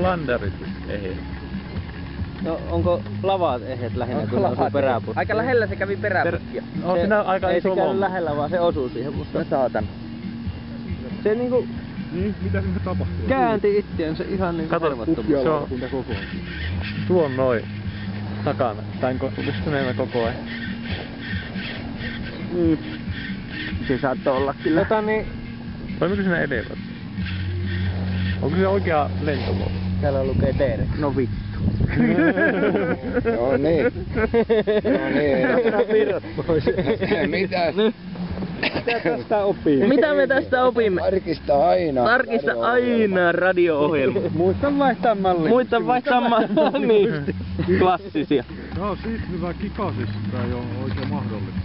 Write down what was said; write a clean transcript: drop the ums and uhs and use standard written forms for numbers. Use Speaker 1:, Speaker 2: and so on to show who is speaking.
Speaker 1: landarit eheet?
Speaker 2: No onko lavaat ehet lähinnä, kun ne osuu peräputkiin?
Speaker 3: Aika lähellä se kävi peräputkia.
Speaker 1: On siinä aika
Speaker 2: ei
Speaker 1: iso
Speaker 2: se käynyt
Speaker 1: lomma.
Speaker 2: lähellä, vaan se osuu siihen musta.
Speaker 3: No saatan.
Speaker 2: Se niinku
Speaker 4: Niin, mitä siinä tapahtuu?
Speaker 2: käänti itseänsä ihan niinku
Speaker 1: Kato,
Speaker 2: hervottomasti.
Speaker 1: se on tuon noin takana. Tai pystyneemmä koko ajan.
Speaker 3: Se saattoi olla kyllä.
Speaker 1: Toimiko siinä edellä? Onko se oikea lentomuoto?
Speaker 2: Täällä lukee Tere.
Speaker 3: No vittu.
Speaker 5: No niin. No niin.
Speaker 2: Virrat pois.
Speaker 5: Mitä?
Speaker 2: Mitä tästä oppii?
Speaker 3: Mitä me tästä opimme?
Speaker 5: Tarkista aina.
Speaker 3: Tarkista aina radio-ohjelma.
Speaker 2: Muista vaihtaa malli.
Speaker 3: Muista vaihtaa niin. Klassisia.
Speaker 4: Joo, siitä hyvä kikasissa, tää ei oo oikein mahdollista.